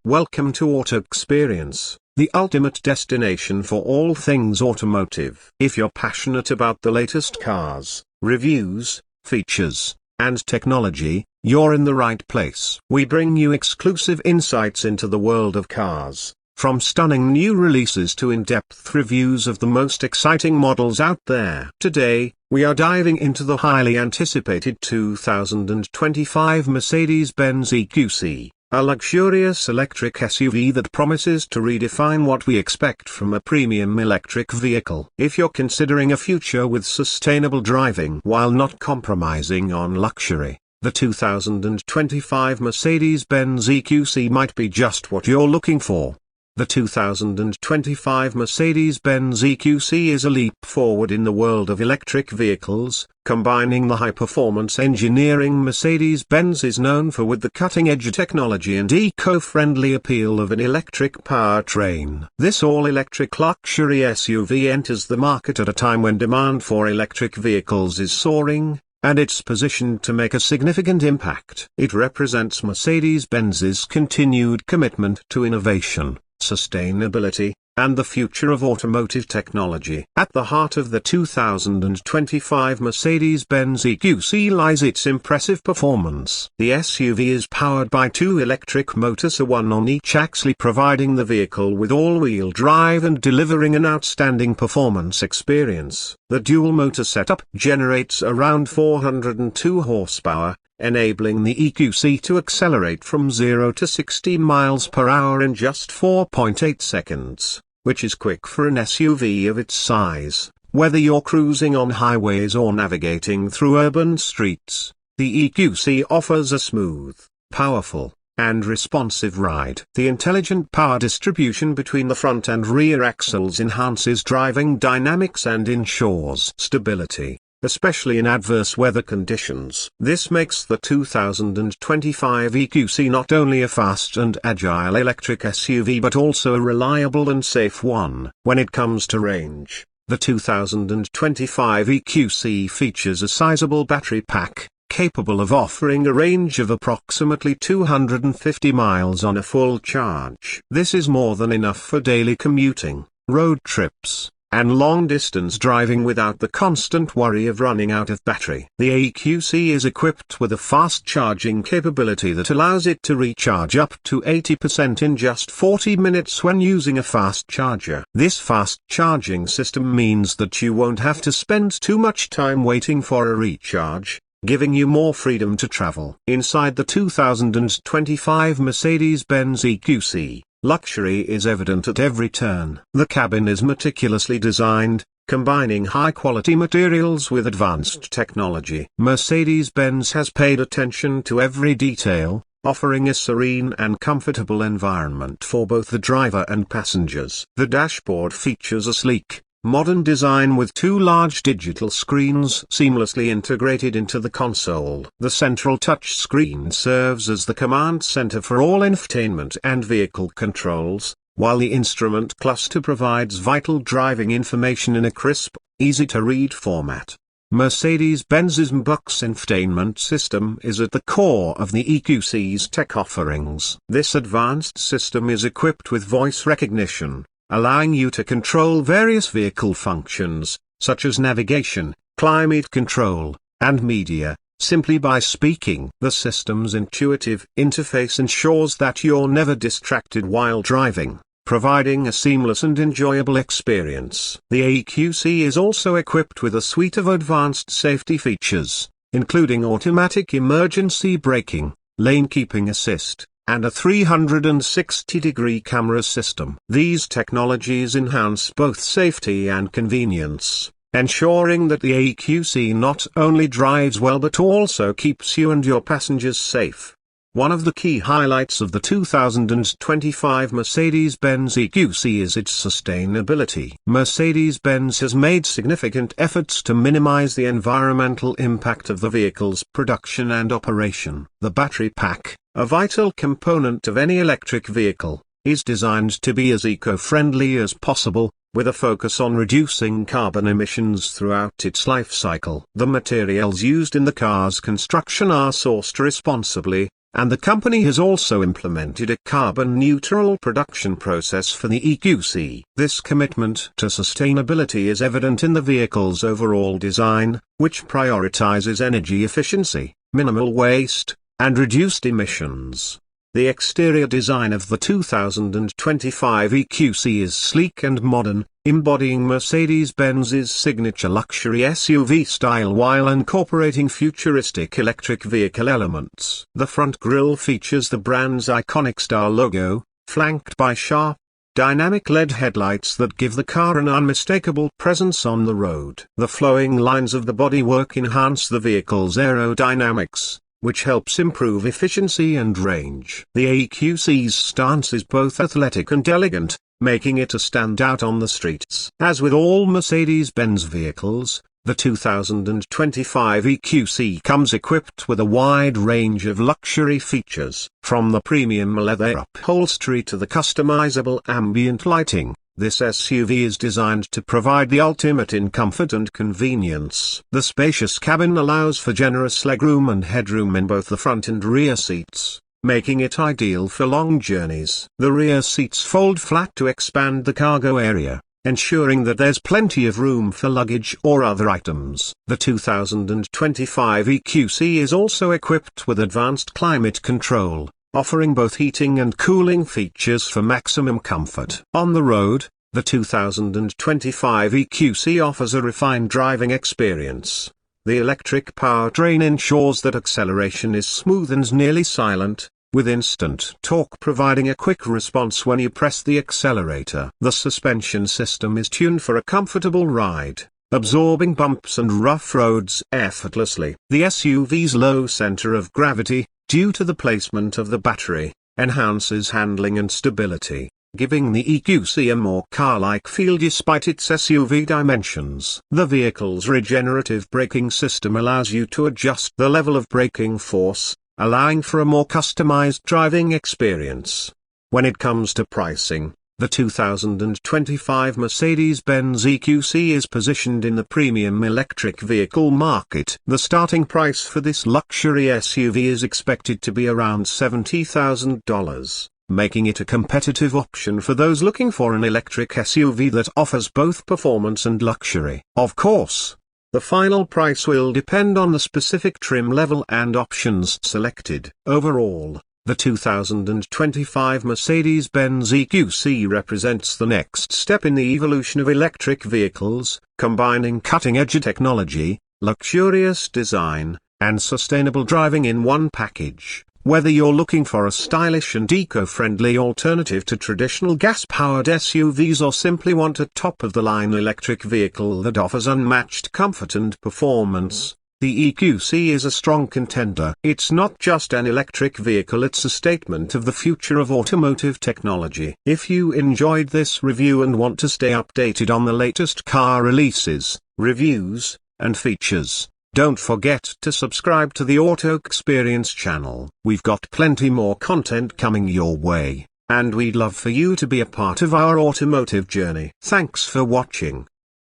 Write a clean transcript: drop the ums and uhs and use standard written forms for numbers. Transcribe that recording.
Welcome to Auto Experience, the ultimate destination for all things automotive. If you're passionate about the latest cars, reviews, features, and technology, you're in the right place. We bring you exclusive insights into the world of cars, from stunning new releases to in-depth reviews of the most exciting models out there. Today, we are diving into the highly anticipated 2025 Mercedes-Benz EQC, a luxurious electric SUV that promises to redefine what we expect from a premium electric vehicle. If you're considering a future with sustainable driving while not compromising on luxury, the 2025 Mercedes-Benz EQC might be just what you're looking for. The 2025 Mercedes-Benz EQC is a leap forward in the world of electric vehicles, combining the high-performance engineering Mercedes-Benz is known for with the cutting-edge technology and eco-friendly appeal of an electric powertrain. This all-electric luxury SUV enters the market at a time when demand for electric vehicles is soaring, and it's positioned to make a significant impact. It represents Mercedes-Benz's continued commitment to innovation, sustainability, and the future of automotive technology. At the heart of the 2025 Mercedes-Benz EQC lies its impressive performance. The SUV is powered by two electric motors, one on each axle, providing the vehicle with all-wheel drive and delivering an outstanding performance experience. The dual-motor setup generates around 402 horsepower, enabling the EQC to accelerate from 0 to 60 miles per hour in just 4.8 seconds, which is quick for an SUV of its size. Whether you're cruising on highways or navigating through urban streets, the EQC offers a smooth, powerful, and responsive ride. The intelligent power distribution between the front and rear axles enhances driving dynamics and ensures stability, especially in adverse weather conditions. This makes the 2025 EQC not only a fast and agile electric SUV but also a reliable and safe one. When it comes to range, the 2025 EQC features a sizable battery pack, capable of offering a range of approximately 250 miles on a full charge. This is more than enough for daily commuting, road trips, and long-distance driving without the constant worry of running out of battery. The EQC is equipped with a fast charging capability that allows it to recharge up to 80% in just 40 minutes when using a fast charger. This fast charging system means that you won't have to spend too much time waiting for a recharge, giving you more freedom to travel. Inside the 2025 Mercedes-Benz EQC, luxury is evident at every turn. The cabin is meticulously designed, combining high-quality materials with advanced technology. Mercedes-Benz has paid attention to every detail, offering a serene and comfortable environment for both the driver and passengers. The dashboard features a sleek, modern design with two large digital screens seamlessly integrated into the console. The central touch screen serves as the command center for all infotainment and vehicle controls, while the instrument cluster provides vital driving information in a crisp, easy-to-read format. Mercedes-Benz's MBUX infotainment system is at the core of the EQC's tech offerings. This advanced system is equipped with voice recognition, allowing you to control various vehicle functions, such as navigation, climate control, and media, simply by speaking. The system's intuitive interface ensures that you're never distracted while driving, providing a seamless and enjoyable experience. The EQC is also equipped with a suite of advanced safety features, including automatic emergency braking, lane keeping assist, and a 360-degree camera system. These technologies enhance both safety and convenience, ensuring that the EQC not only drives well but also keeps you and your passengers safe. One of the key highlights of the 2025 Mercedes-Benz EQC is its sustainability. Mercedes-Benz has made significant efforts to minimize the environmental impact of the vehicle's production and operation. The battery pack, a vital component of any electric vehicle, is designed to be as eco-friendly as possible, with a focus on reducing carbon emissions throughout its life cycle. The materials used in the car's construction are sourced responsibly, and the company has also implemented a carbon-neutral production process for the EQC. This commitment to sustainability is evident in the vehicle's overall design, which prioritizes energy efficiency, minimal waste, and reduced emissions. The exterior design of the 2025 EQC is sleek and modern, embodying Mercedes-Benz's signature luxury SUV style while incorporating futuristic electric vehicle elements. The front grille features the brand's iconic star logo, flanked by sharp, dynamic LED headlights that give the car an unmistakable presence on the road. The flowing lines of the bodywork enhance the vehicle's aerodynamics, which helps improve efficiency and range. The EQC's stance is both athletic and elegant, making it a standout on the streets. As with all Mercedes-Benz vehicles, the 2025 EQC comes equipped with a wide range of luxury features. From the premium leather upholstery to the customizable ambient lighting, this SUV is designed to provide the ultimate in comfort and convenience. The spacious cabin allows for generous legroom and headroom in both the front and rear seats, making it ideal for long journeys. The rear seats fold flat to expand the cargo area, ensuring that there's plenty of room for luggage or other items. The 2025 EQC is also equipped with advanced climate control, offering both heating and cooling features for maximum comfort. On the road, the 2025 EQC offers a refined driving experience. The electric powertrain ensures that acceleration is smooth and nearly silent, with instant torque providing a quick response when you press the accelerator. The suspension system is tuned for a comfortable ride, absorbing bumps and rough roads effortlessly. The SUV's low center of gravity, due to the placement of the battery, enhances handling and stability, giving the EQC a more car-like feel despite its SUV dimensions. The vehicle's regenerative braking system allows you to adjust the level of braking force, allowing for a more customized driving experience. When it comes to pricing, the 2025 Mercedes-Benz EQC is positioned in the premium electric vehicle market. The starting price for this luxury SUV is expected to be around $70,000, making it a competitive option for those looking for an electric SUV that offers both performance and luxury. Of course, the final price will depend on the specific trim level and options selected. Overall, the 2025 Mercedes-Benz EQC represents the next step in the evolution of electric vehicles, combining cutting-edge technology, luxurious design, and sustainable driving in one package. Whether you're looking for a stylish and eco-friendly alternative to traditional gas-powered SUVs or simply want a top-of-the-line electric vehicle that offers unmatched comfort and performance, the EQC is a strong contender. It's not just an electric vehicle, it's a statement of the future of automotive technology. If you enjoyed this review and want to stay updated on the latest car releases, reviews, and features, don't forget to subscribe to the Auto Experience channel. We've got plenty more content coming your way, and we'd love for you to be a part of our automotive journey. Thanks for watching.